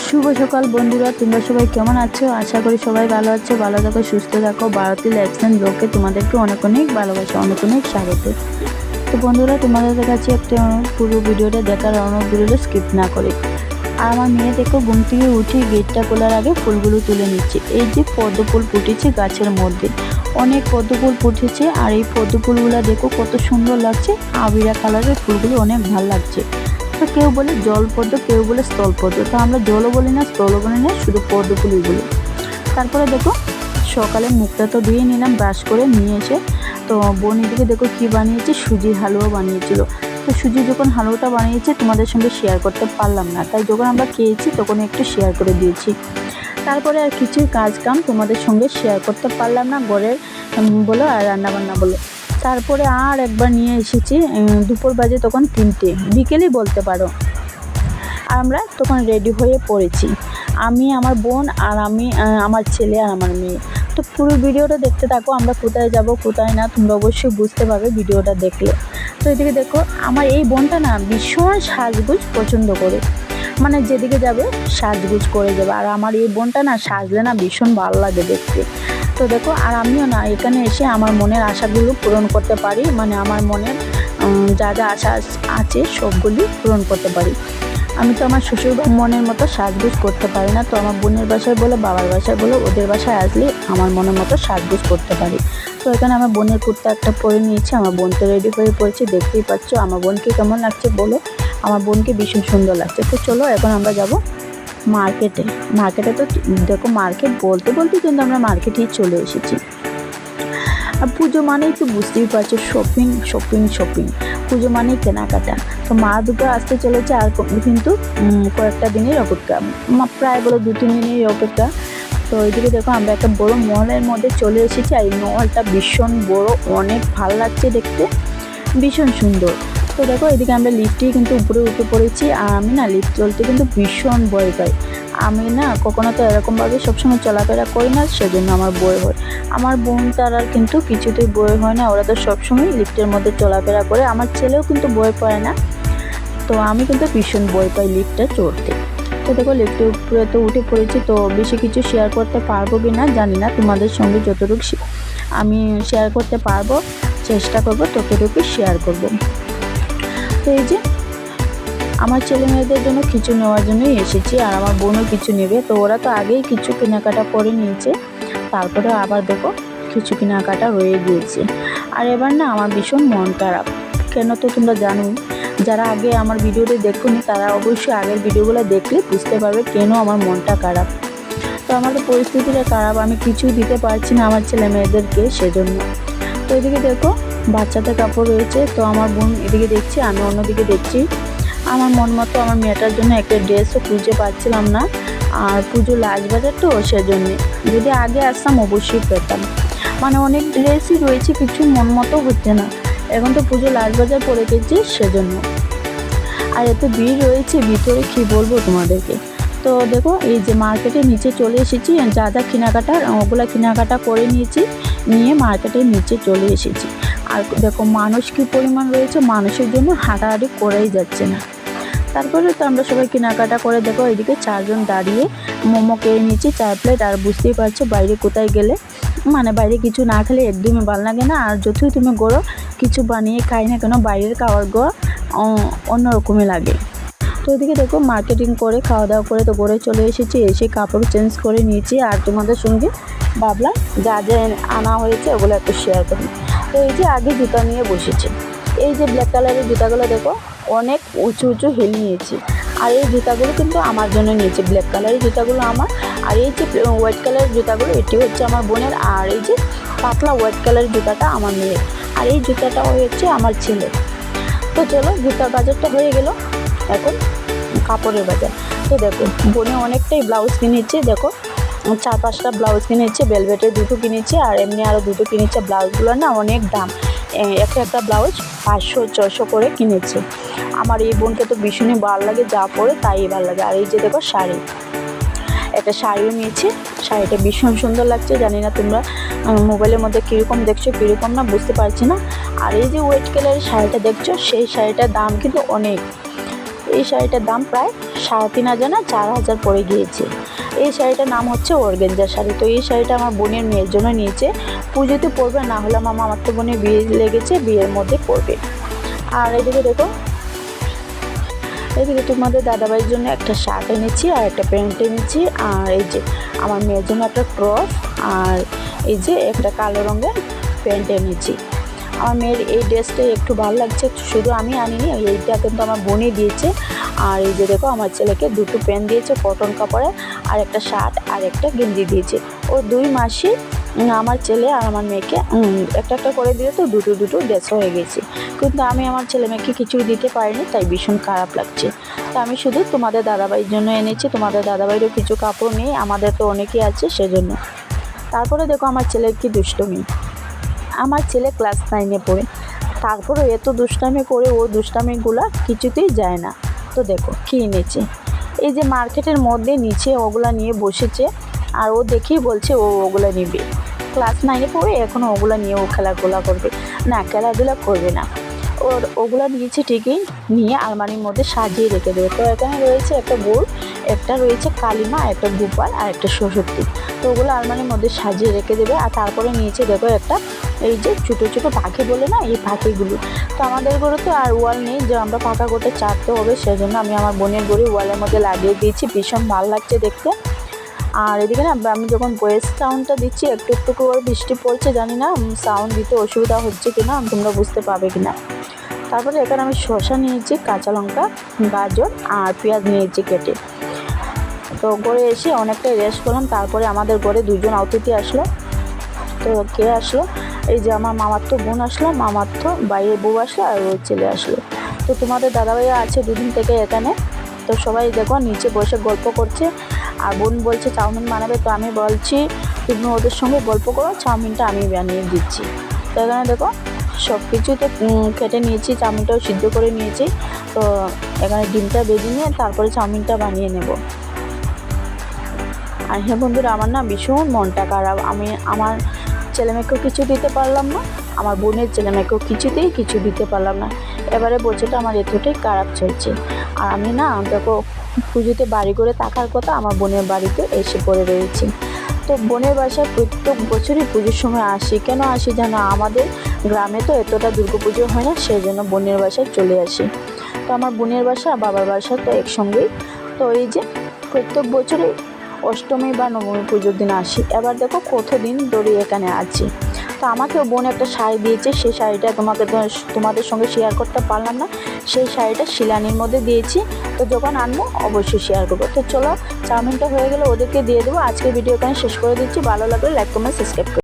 শুভ সকাল বন্ধুরা, তোমরা সবাই কেমন আছো? আশা করি সবাই ভালো আছো, ভালো থাকো, সুস্থ থাকো। ভারতী লাইফস্টাইল ব্লগে তোমাদেরকে অনেক অনেক ভালোবাসা, অনেক অনেক স্বাগত। তো বন্ধুরা, তোমাদের কাছে একটা পুরো ভিডিওটা দেখার ভিডিওটা স্কিপ না করে। আর আমার মেয়ে দেখো ঘুম থেকে উঠে গেটটা খোলার আগে ফুলগুলো তুলে নিচ্ছে। এই যে পদ্ম ফুল ফুটেছে গাছের মধ্যে, অনেক পদ্ম ফুল ফুটেছে। আর এই পদ্ম ফুলগুলো দেখো কত সুন্দর লাগছে, আবিরা কালারের ফুলগুলো অনেক ভালো লাগছে। তো কেউ বলে জল পদ্ম, কেউ বলে স্থল পদ্ম। তো আমরা জলও বলি না, স্থলও বলি না, শুধু পদ্ম ফুলই বলি। তারপরে দেখো সকালে মুখটা তো ধুয়ে নিলাম ব্রাশ করে নিয়ে এসে। তো বোন এদিকে দেখো কি বানিয়েছে, সুজির হালুয়া বানিয়েছিল। তো সুজি যখন হালুয়াটা বানিয়েছে তোমাদের সঙ্গে শেয়ার করতে পারলাম না, তাই যখন আমরা খেয়েছি তখন একটু শেয়ার করে দিয়েছি। তারপরে আর কিছু কাজ কাম তোমাদের সঙ্গে শেয়ার করতে পারলাম না, ঘরের বলো আর রান্নাবান্না বলো। তারপরে আর একবার নিয়ে এসেছি, দুপুর বাজে তখন 3টে, বিকেলই বলতে পারো। আর আমরা তখন রেডি হয়ে পড়েছি, আমি, আমার বোন আর আমি, আমার ছেলে আর আমার মেয়ে। তো পুরো ভিডিওটা দেখতে থাকো, আমরা কোথায় যাব কোথায় না তোমরা অবশ্যই বুঝতে পারবে ভিডিওটা দেখলে। তো এদিকে দেখো আমার এই বোনটা না ভীষণ সাজগোজ পছন্দ করে, মানে যেদিকে যাবে সাজগোজ করে যাবে। আর আমার এই বোনটা না সাজলে না ভীষণ ভালো লাগে দেখতে। তো দেখো আর আমিও না এখানে এসে আমার মনের আশাগুলো পূরণ করতে পারি, মানে আমার মনের যা যা আশা আছে সবগুলি পূরণ করতে পারি। আমি তো আমার শ্বশুর মনের মতো সাজগোজ করতে পারি না। তো আমার বোনের বাসায় বলো, বাবার বাসায় বলো, ওদের বাসায় আসলে আমার মনের মতো সাজগোজ করতে পারি। তো এখানে আমার বোনের কুর্তা একটা পরে নিয়েছি, আমার বোন তো রেডি হয়ে পড়েছে, দেখতেই পাচ্ছ। আমার বোনকে কেমন লাগছে বলো? আমার বোনকে ভীষণ সুন্দর লাগছে। তো চলো এখন আমরা যাব মার্কেটে। মার্কেটে তো দেখো মার্কেট বলতে বলতে কিন্তু আমরা মার্কেটেই চলে এসেছি। আর পুজো মানেই তো বুঝতেই পারছো, শপিং শপিং শপিং, পুজো মানেই কেনাকাটা। তো মা দুর্গা আসতে চলেছে আর কিন্তু কয়েকটা দিনের অপেক্ষা, প্রায় বলো 2-3 দিনের অপেক্ষা। তো ওইদিকে দেখো আমরা একটা বড় মহলের মধ্যে চলে এসেছি, আর এই মহলটা ভীষণ বড়, অনেক ভালো লাগছে দেখতে, ভীষণ সুন্দর। তো দেখো এদিকে আমরা লিফটেই কিন্তু উপরে উঠে পড়েছি। আর আমি না লিফট চলতে কিন্তু ভীষণ ভয় পাই। আমি না কখনো তো এরকমভাবে সবসময় চলাফেরা করি না, সেজন্য আমার ভয় হয়। আমার বোন তারার কিন্তু কিছুতেই ভয় হয় না, ওরা তো সবসময় লিফটের মধ্যে চলাফেরা করে। আমার ছেলেও কিন্তু ভয় পায় না, তো আমি কিন্তু ভীষণ ভয় পাই লিফটটা চড়তে। তো দেখো লিফটের উপরে তো উঠে পড়েছি। তো বেশি কিছু শেয়ার করতে পারবো কি না জানি না, তোমাদের সঙ্গে যতটুকু আমি শেয়ার করতে পারবো চেষ্টা করবো ততটুকু শেয়ার করব। তো এই যে আমার ছেলে মেয়েদের জন্য কিছু নেওয়ার জন্যই এসেছি, আর আমার বোনও কিছু নেবে। তো ওরা তো আগেই কিছু কেনাকাটা করে নিয়েছে, তারপরে আবার দেখো কিছু কেনাকাটা রয়ে গিয়েছে। আর এবার না আমার ভীষণ মন খারাপ, কেন তো তোমরা জানোই। যারা আগে আমার ভিডিওটি দেখোনি তারা অবশ্যই আগের ভিডিওগুলো দেখলে বুঝতে পারবে কেন আমার মনটা খারাপ। তো আমাদের পরিস্থিতিটা খারাপ, আমি কিছুই দিতে পারছি না আমার ছেলে মেয়েদেরকে, সেজন্য। তো এদিকে দেখো বাচ্চাদের কাপড় রয়েছে। তো আমার বোন এদিকে দেখছি, আমি অন্যদিকে দেখছি। আমার মন মতো আমার মেয়েটার জন্য একটা ড্রেসও খুঁজে পাচ্ছিলাম না, আর পুজো লাস্ট বাজার তো সেজন্যে। যদি আগে আসতাম অবশ্যই পেতাম, মানে অনেক ড্রেসই রয়েছে, কিছু মন মতো হচ্ছে না। এখন তো পুজো লাস্ট বাজার পড়ে গেছে সেজন্য। আর এত ভিড় রয়েছে ভিতরে, কি বলবো তোমাদেরকে। তো দেখো এই যে মার্কেটের নিচে চলে এসেছি, যা যা কেনাকাটার ওগুলো কেনাকাটা করে নিয়েছি, নিয়ে মার্কেটের নিচে চলে এসেছি। আর দেখো মানুষ কি পরিমাণ রয়েছে, মানুষের জন্য হাঁটাহাঁটি করেই যাচ্ছে না। তারপরে তো আমরা সবাই কেনাকাটা করে দেখো এদিকে 4 জন দাঁড়িয়ে মোমো খেয়ে নিয়েছি 4 প্লেট। আর বুঝতেই পারছো বাইরে কোথায় গেলে, মানে বাইরে কিছু না খেলে একদমই ভালো লাগে না। আর যতই তুমি গড়ো কিছু বানিয়ে খাই না কেন, বাইরের খাবার অন্যরকমই লাগে। তো ওইদিকে দেখো মার্কেটিং করে খাওয়া দাওয়া করে তো ঘরে চলে এসেছি, এসে কাপড় চেঞ্জ করে নিয়েছি। আর তোমাদের সঙ্গে ভাবলাম যা যা আনা হয়েছে ওগুলো একটু শেয়ার করি। তো এই যে আগে জুতা নিয়ে বসেছে, এই যে ব্ল্যাক কালারের জুতাগুলো দেখো অনেক উঁচু উঁচু হিল নিয়েছি। আর এই জুতাগুলো কিন্তু আমার জন্য নিয়েছে, ব্ল্যাক কালারের জুতাগুলো আমার। আর এই যে হোয়াইট কালারের জুতাগুলো এটি হচ্ছে আমার বোনের। আর এই যে পাতলা হোয়াইট কালারের জুতাটা আমার মেয়ের। আর এই জুতাটা হচ্ছে আমার ছেলে। তো চলো জুতার বাজারটা হয়ে গেল, এখন কাপড়ের বাজার। তো দেখো বোনে অনেকটাই ব্লাউজ কিনেছে, দেখো 4-5টা ব্লাউজ কিনেছে, ভেলভেটের 2টো কিনেছে, আর এমনি আরও 2টো কিনেছে। ব্লাউজগুলো না অনেক দাম, একটা ব্লাউজ 500-600 করে কিনেছে। আমার এই বোনকে তো ভীষণই ভালো লাগে, যা পরে তাই ভালো লাগে। আর এই যে দেখো শাড়ি, একটা শাড়িও নিয়েছে, শাড়িটা ভীষণ সুন্দর লাগছে। জানি না তোমরা মোবাইলের মধ্যে কীরকম দেখছো কীরকম না বুঝতে পারছি না। আর এই যে হোয়াইট কালারের শাড়িটা দেখছো, সেই শাড়িটার দাম কিন্তু অনেক, এই শাড়িটার দাম প্রায় 3,500 না 4,000 পড়ে গিয়েছে। এই শাড়িটার নাম হচ্ছে অর্গানজা শাড়ি। তো এই শাড়িটা আমার বোনের মেয়ের জন্য নিয়েছে, পুজোতে পরবে, না হলে আমার তো বোনের বিয়ে লেগেছে, বিয়ের মধ্যে পরবে। আর এদিকে দেখো, এদিকে তোমাদের দাদাভাইয়ের জন্য একটা শার্ট এনেছি আর একটা প্যান্ট এনেছি, আর এই যে আমার মেয়ের জন্য একটা টপ, আর এই যে একটা কালো রঙের প্যান্ট এনেছি। আমার মেয়ের এই ড্রেসটা একটু ভালো লাগছে, শুধু আমি আনিনি, এইটা কিন্তু আমার বোনই দিয়েছে। আর এই যে দেখো আমার ছেলেকে দুটো প্যান্ট দিয়েছে কটন কাপড়ে, আর একটা শার্ট আর একটা গেঞ্জি দিয়েছে। ও 2 মাসই আমার ছেলে আর আমার মেয়েকে একটা একটা করে দিয়ে তো দুটো ড্রেস হয়ে গেছে, কিন্তু আমি আমার ছেলে মেয়েকে কিছুই দিতে পারিনি, তাই ভীষণ খারাপ লাগছে। তো আমি শুধু তোমাদের দাদাভাইয়ের জন্য এনেছি, তোমাদের দাদাভাইয়েরও কিছু কাপড় নেই, আমাদের তো অনেকেই আছে সেজন্য। তারপরে দেখো আমার ছেলের কি দুষ্টুমি, আমার ছেলে ক্লাস 9-এ পড়ে, তারপরে এত দুষ্টামি করে, ও দুষ্টামিগুলো কিছুতেই যায় না। তো দেখো কী এনেছে, এই যে মার্কেটের মধ্যে নিচে ওগুলা নিয়ে বসেছে, আর ও দেখেই বলছে ও ওগুলা নিবে। ক্লাস 9-এ পড়ে এখনও ওগুলা নিয়ে ও খেলাধুলা করবে না, খেলাধুলা করবে না। ওর ওগুলা নিয়েছে ঠিকই, নিয়ে আলমারির মধ্যে সাজিয়ে রেখে দেবে। তো এখানে রয়েছে একটা বোর্ড, একটা রয়েছে কালিমা, একটা গোপাল আর একটা সরস্বতী। তো ওগুলো আলমারির মধ্যে সাজিয়ে রেখে দেবে। আর তারপরে নিয়েছে দেখো একটা এই যে ছোটো ছোটো পাখি বলে না, এই পাখিগুলো। তো আমাদের ঘরে তো আর ওয়াল নেই যে আমরা পাকা করতে চারতে হবে, সেজন্য আমি আমার বোনের ঘরে ওয়ালের মধ্যে লাগিয়ে দিয়েছি, ভীষণ ভালো লাগছে দেখতে। আর এদিকে না আমি যখন ভয়েস সাউন্ডটা দিচ্ছি একটু একটু করে বৃষ্টি পড়ছে, জানি না সাউন্ড দিতে অসুবিধা হচ্ছে কিনা, তোমরা বুঝতে পারবে কিনা। তারপরে এখানে আমি শসা নিয়েছি, কাঁচা লঙ্কা, গাজর আর পেঁয়াজ নিয়েছি কেটে। তো ঘরে এসে অনেকটাই রেস্ট করলাম। তারপরে আমাদের ঘরে 2জন অতিথি আসলো। তো কে আসলো, এই যে আমার মামাতো বোন আসলো, মামাতো বাইরের বউ আসলো, আর ওর ছেলে আসলো। তো তোমাদের দাদাভাইয়া আছে 2 দিন থেকে এখানে। তো সবাই দেখো নিচে বসে গল্প করছে, আর বোন বলছে চাউমিন বানাবে। তো আমি বলছি তুমি ওদের সঙ্গে গল্প করো, চাউমিনটা আমি বানিয়ে দিচ্ছি। তো এখানে দেখো সব কিছু তো কেটে নিয়েছি, চাউমিনটাও সিদ্ধ করে নিয়েছি। তো এখানে ডিমটা ভেজে নিয়ে তারপরে চাউমিনটা বানিয়ে নেব। আর হ্যাঁ বন্ধুরা, আমার না ভীষণ মনটা খারাপ, আমি আমার ছেলেমেয়েকেও কিছু দিতে পারলাম না, আমার বোনের ছেলেমেয়েকেও কিছুতেই কিছু দিতে পারলাম না। এবারে বছরটা আমার এতটাই খারাপ চলছে। আর আমি না দেখো পুজোতে বাড়ি করে থাকার কথা, আমার বোনের বাড়িতে এসে পড়ে রয়েছি। তো বোনের বাসায় প্রত্যেক বছরই পুজোর সময় আসি, কেন আসি জানো, আমাদের গ্রামে তো এতটা দুর্গাপুজো হয় না, সেই জন্য বোনের বাসায় চলে আসি। তো আমার বোনের বাসা আর বাবার বাসা তো একসঙ্গেই। তো এই যে প্রত্যেক বছরই অষ্টমী বা নবমী পুজোর দিন আসি। এবার দেখো কতদিন ধরে এখানে আছি। তো আমাকেও বোন একটা শাড়ি দিয়েছে, সেই শাড়িটা তোমাদের সঙ্গে শেয়ার করতে পারলাম না, সেই শাড়িটা শিলানির মধ্যে দিয়েছি। তো যখন আনবো অবশ্যই শেয়ার করবো। তো চলো চাউমিনটা হয়ে গেলে ওদেরকে দিয়ে দেবো। আজকের ভিডিও এখানে শেষ করে দিচ্ছি। ভালো লাগলে লাইক কমেন্ট সাবস্ক্রাইব করো।